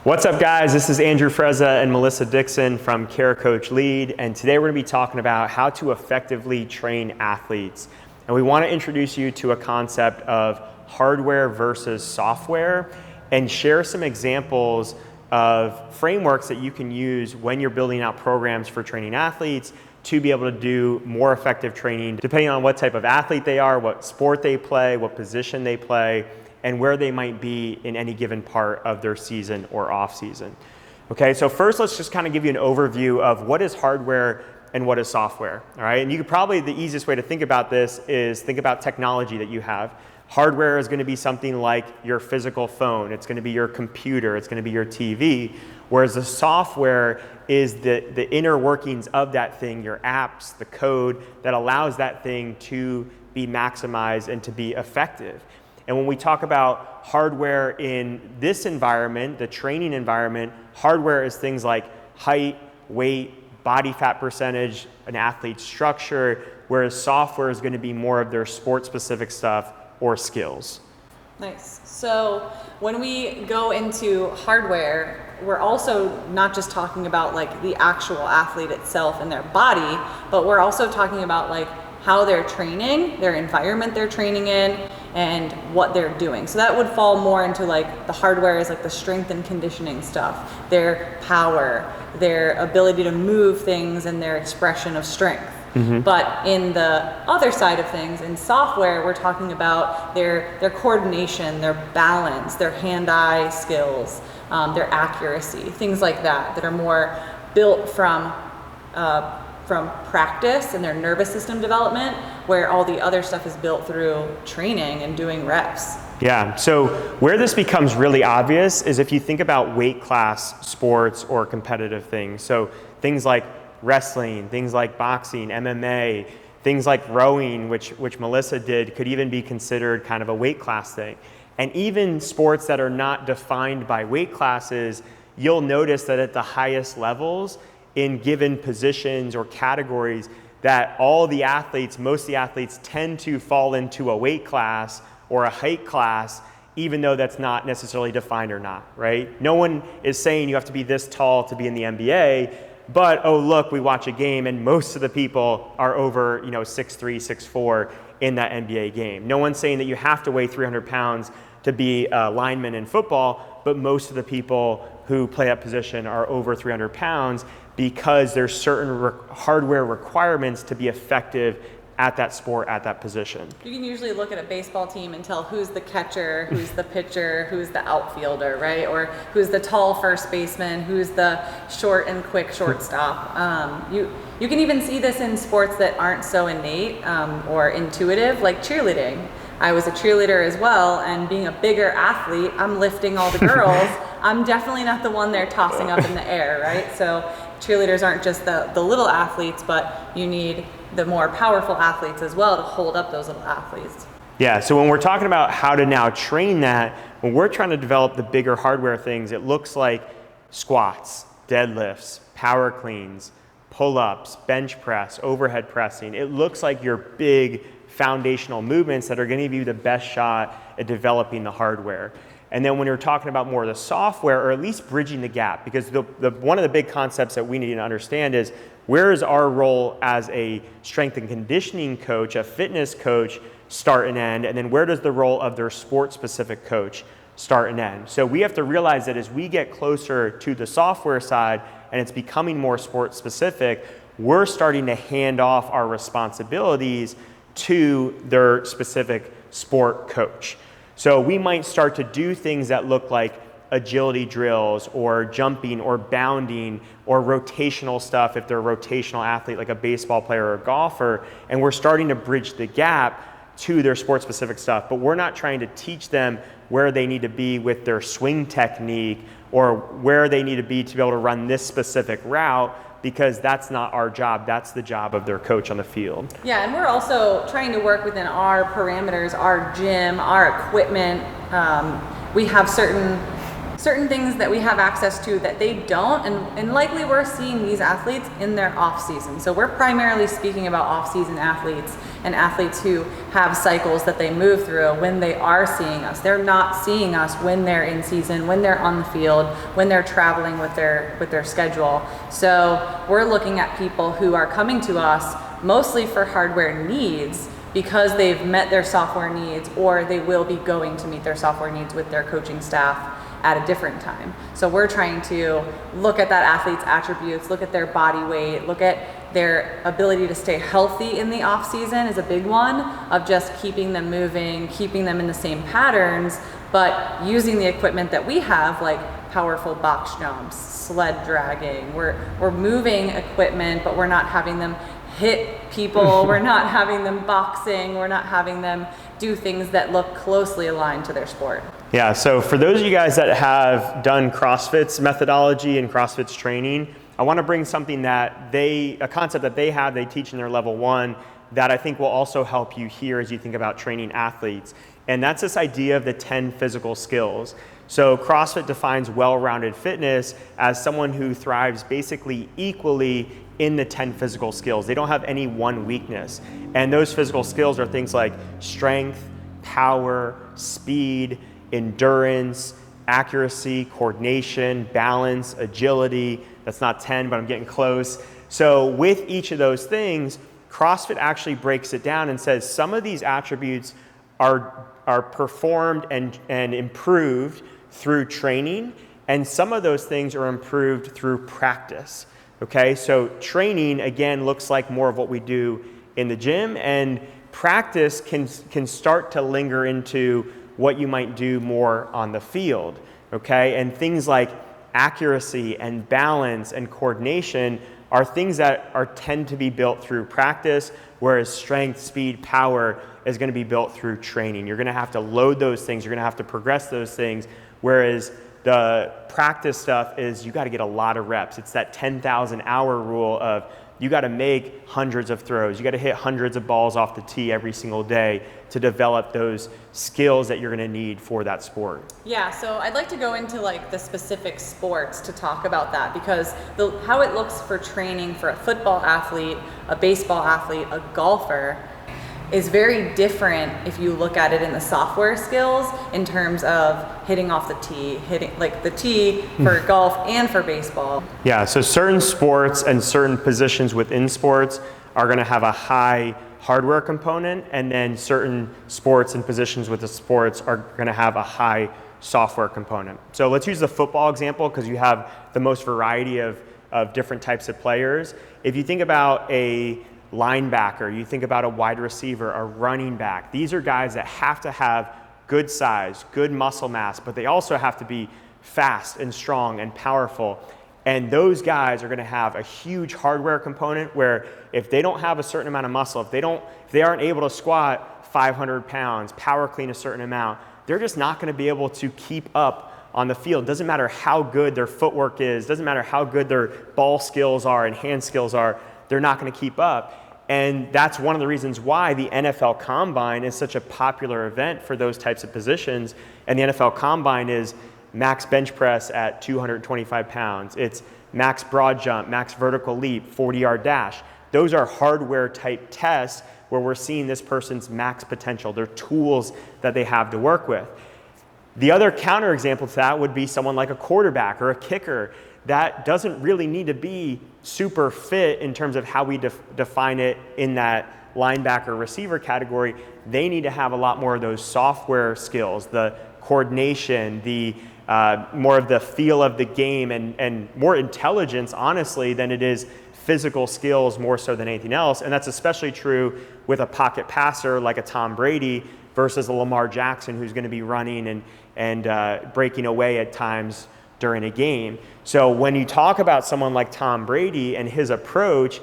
What's up, guys? This is Andrew Frezza and Melissa Dixon from Care Coach Lead, and today we're going to be talking about how to effectively train athletes. And we want to introduce you to a concept of hardware versus software and share some examples of frameworks that you can use when you're building out programs for training athletes to be able to do more effective training depending on what type of athlete they are, what sport they play, what position they play, and where they might be in any given part of their season or off season. Okay, so first let's just kind of give you an overview of what is hardware and what is software. All right, and you could probably, the easiest way to think about this is think about technology that you have. Hardware is going to be something like your physical phone, it's going to be your computer, it's going to be your TV, whereas the software is the inner workings of that thing, your apps, the code that allows that thing to be maximized and to be effective. And when we talk about hardware in this environment, the training environment, hardware is things like height, weight, body fat percentage, an athlete's structure, whereas software is going to be more of their sport-specific stuff or skills. Nice. So when we go into hardware, we're also not just talking about like the actual athlete itself and their body, but we're also talking about like how they're training, their environment they're training in, and what they're doing. So that would fall more into like the hardware is like the strength and conditioning stuff, their power, their ability to move things, and their expression of strength. Mm-hmm. But in the other side of things, in software, we're talking about their coordination, their balance, their hand-eye skills, their accuracy, things like that are more built from practice and their nervous system development, where all the other stuff is built through training and doing reps. Yeah, so where this becomes really obvious is if you think about weight class sports or competitive things. So things like wrestling, things like boxing, MMA, things like rowing, which Melissa did, could even be considered kind of a weight class thing. And even sports that are not defined by weight classes, you'll notice that at the highest levels, in given positions or categories, that all the athletes, most of the athletes tend to fall into a weight class or a height class, even though that's not necessarily defined or not, right? No one is saying you have to be this tall to be in the NBA, but oh look, we watch a game and most of the people are over 6'3", 6'4" in that NBA game. No one's saying that you have to weigh 300 pounds to be a lineman in football, but most of the people who play that position are over 300 pounds because there's certain hardware requirements to be effective at that sport, at that position. You can usually look at a baseball team and tell who's the catcher, who's the pitcher, who's the outfielder, right? Or who's the tall first baseman, who's the short and quick shortstop. You can even see this in sports that aren't so innate or intuitive, like cheerleading. I was a cheerleader as well, and being a bigger athlete, I'm lifting all the girls. I'm definitely not the one they're tossing up in the air, right? So cheerleaders aren't just the little athletes, but you need the more powerful athletes as well to hold up those little athletes. Yeah, so when we're talking about how to now train that, when we're trying to develop the bigger hardware things, it looks like squats, deadlifts, power cleans, pull-ups, bench press, overhead pressing. It looks like your big foundational movements that are going to give you the best shot at developing the hardware. And then when you're talking about more of the software, or at least bridging the gap, because one of the big concepts that we need to understand is where is our role as a strength and conditioning coach, a fitness coach, start and end, and then where does the role of their sport-specific coach start and end? So we have to realize that as we get closer to the software side and it's becoming more sport-specific, we're starting to hand off our responsibilities to their specific sport coach. So we might start to do things that look like agility drills or jumping or bounding or rotational stuff if they're a rotational athlete like a baseball player or a golfer, and we're starting to bridge the gap to their sport specific stuff, but we're not trying to teach them where they need to be with their swing technique or where they need to be able to run this specific route, because that's not our job. That's the job of their coach on the field. Yeah, and we're also trying to work within our parameters, our gym, our equipment. We have certain certain things that we have access to that they don't, and likely we're seeing these athletes in their off season. So we're primarily speaking about off season athletes and athletes who have cycles that they move through when they are seeing us. They're not seeing us when they're in season, when they're on the field, when they're traveling with their schedule. So we're looking at people who are coming to us mostly for hardware needs because they've met their software needs, or they will be going to meet their software needs with their coaching staff at a different time. So we're trying to look at that athlete's attributes, look at their body weight, look at their ability to stay healthy in the off season is a big one, of just keeping them moving, keeping them in the same patterns, but using the equipment that we have, like powerful box jumps, sled dragging. We're moving equipment, but we're not having them hit people, we're not having them boxing, we're not having them do things that look closely aligned to their sport. Yeah, so for those of you guys that have done CrossFit's methodology and CrossFit's training, I want to bring something that a concept that they teach in their level 1 that I think will also help you here as you think about training athletes. And that's this idea of the 10 physical skills. So CrossFit defines well-rounded fitness as someone who thrives basically equally in the 10 physical skills. They don't have any one weakness. And those physical skills are things like strength, power, speed, endurance, accuracy, coordination, balance, agility. That's not 10, but I'm getting close. So with each of those things, CrossFit actually breaks it down and says some of these attributes are performed and improved through training, and some of those things are improved through practice. Okay, so training again looks like more of what we do in the gym, and practice can start to linger into what you might do more on the field. Okay, and things like accuracy and balance and coordination are things that tend to be built through practice, whereas strength, speed, power is going to be built through training. You're going to have to load those things, you're going to have to progress those things, whereas the practice stuff is you got to get a lot of reps. It's that 10,000 hour rule of you got to make hundreds of throws. You got to hit hundreds of balls off the tee every single day to develop those skills that you're going to need for that sport. Yeah, so I'd like to go into like the specific sports to talk about that, because how it looks for training for a football athlete, a baseball athlete, a golfer is very different if you look at it in the software skills in terms of hitting off the tee, hitting like the tee for golf and for baseball. Yeah, so certain sports and certain positions within sports are going to have a high hardware component, and then certain sports and positions with the sports are going to have a high software component. So let's use the football example because you have the most variety of different types of players. If you think about a linebacker, you think about a wide receiver, a running back. These are guys that have to have good size, good muscle mass, but they also have to be fast and strong and powerful. And those guys are going to have a huge hardware component where if they don't have a certain amount of muscle, if they aren't able to squat 500 pounds, power clean a certain amount, they're just not going to be able to keep up on the field. Doesn't matter how good their footwork is, doesn't matter how good their ball skills are and hand skills are, they're not going to keep up. And that's one of the reasons why the NFL Combine is such a popular event for those types of positions. And the NFL Combine is max bench press at 225 pounds. It's max broad jump, max vertical leap, 40-yard dash. Those are hardware type tests where we're seeing this person's max potential. They're tools that they have to work with. The other counterexample to that would be someone like a quarterback or a kicker that doesn't really need to be super fit in terms of how we define it in that linebacker receiver category. They need to have a lot more of those software skills, the coordination, the more of the feel of the game, and more intelligence, honestly, than it is physical skills more so than anything else. And that's especially true with a pocket passer like a Tom Brady versus a Lamar Jackson who's going to be running and breaking away at times during a game. So when you talk about someone like Tom Brady and his approach,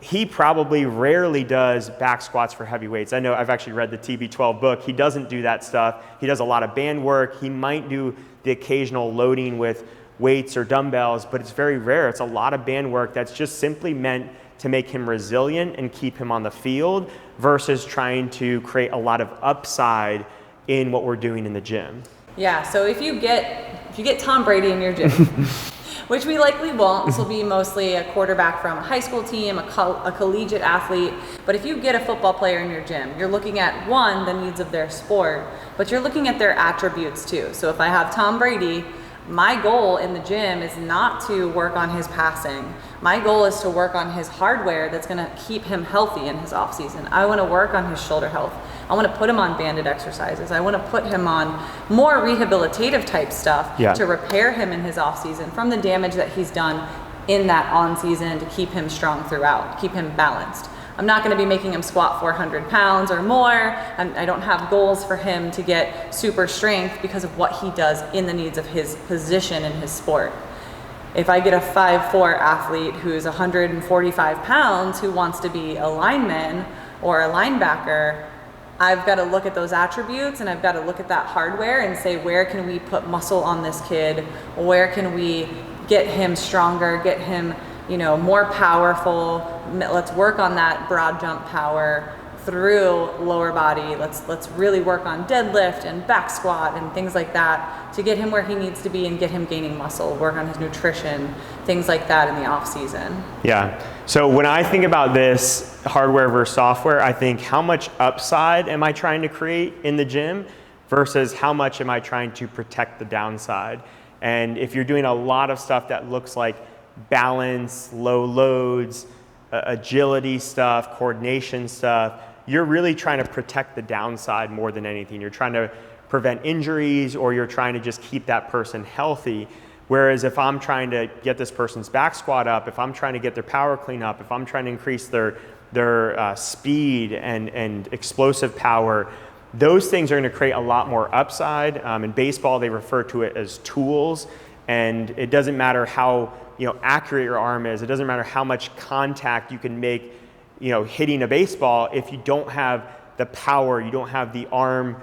he probably rarely does back squats for heavy weights. I know I've actually read the TB12 book. He doesn't do that stuff. He does a lot of band work. He might do the occasional loading with weights or dumbbells, but it's very rare. It's a lot of band work that's just simply meant to make him resilient and keep him on the field versus trying to create a lot of upside in what we're doing in the gym. Yeah, so if you get if you get Tom Brady in your gym, which we likely won't, this will be mostly a quarterback from a high school team, a collegiate athlete, but if you get a football player in your gym, you're looking at, one, the needs of their sport, but you're looking at their attributes too. So if I have Tom Brady, my goal in the gym is not to work on his passing. My goal is to work on his hardware that's gonna keep him healthy in his off season. I wanna work on his shoulder health. I wanna put him on banded exercises. I wanna put him on more rehabilitative type stuff to repair him in his off season from the damage that he's done in that on season to keep him strong throughout, keep him balanced. I'm not gonna be making him squat 400 pounds or more. I don't have goals for him to get super strength because of what he does in the needs of his position in his sport. If I get a 5'4" athlete who's 145 pounds who wants to be a lineman or a linebacker, I've got to look at those attributes and I've got to look at that hardware and say, where can we put muscle on this kid? Where can we get him stronger, get him, you know, more powerful? Let's work on that broad jump power through lower body. Let's really work on deadlift and back squat and things like that to get him where he needs to be and get him gaining muscle, work on his nutrition, things like that in the off season. Yeah. So when I think about this hardware versus software, I think how much upside am I trying to create in the gym versus how much am I trying to protect the downside? And if you're doing a lot of stuff that looks like balance, low loads, agility stuff, coordination stuff, you're really trying to protect the downside more than anything. You're trying to prevent injuries or you're trying to just keep that person healthy. Whereas if I'm trying to get this person's back squat up, if I'm trying to get their power clean up, if I'm trying to increase their speed and explosive power, those things are going to create a lot more upside. In baseball, they refer to it as tools, and it doesn't matter how accurate your arm is. It doesn't matter how much contact you can make, hitting a baseball. If you don't have the power, you don't have the arm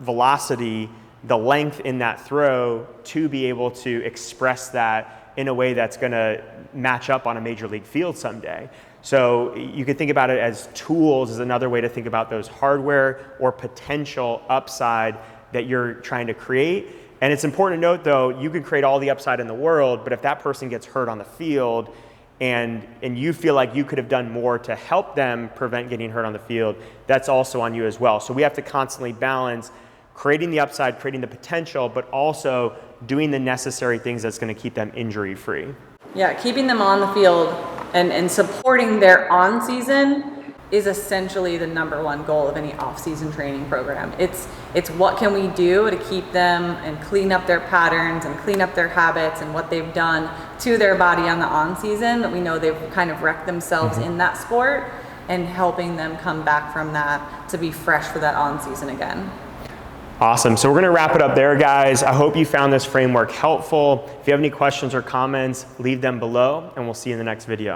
velocity, the length in that throw to be able to express that in a way that's going to match up on a major league field someday. So you could think about it as tools is another way to think about those hardware or potential upside that you're trying to create. And it's important to note, though, you could create all the upside in the world, but if that person gets hurt on the field and you feel like you could have done more to help them prevent getting hurt on the field, that's also on you as well. So we have to constantly balance creating the upside, creating the potential, but also doing the necessary things that's going to keep them injury-free. Yeah, keeping them on the field and supporting their on-season is essentially the #1 goal of any off-season training program. It's what can we do to keep them and clean up their patterns and clean up their habits and what they've done to their body on the on-season that we know they've kind of wrecked themselves in that sport, and helping them come back from that to be fresh for that on-season again. Awesome. So we're going to wrap it up there, guys. I hope you found this framework helpful. If you have any questions or comments, leave them below, and we'll see you in the next video.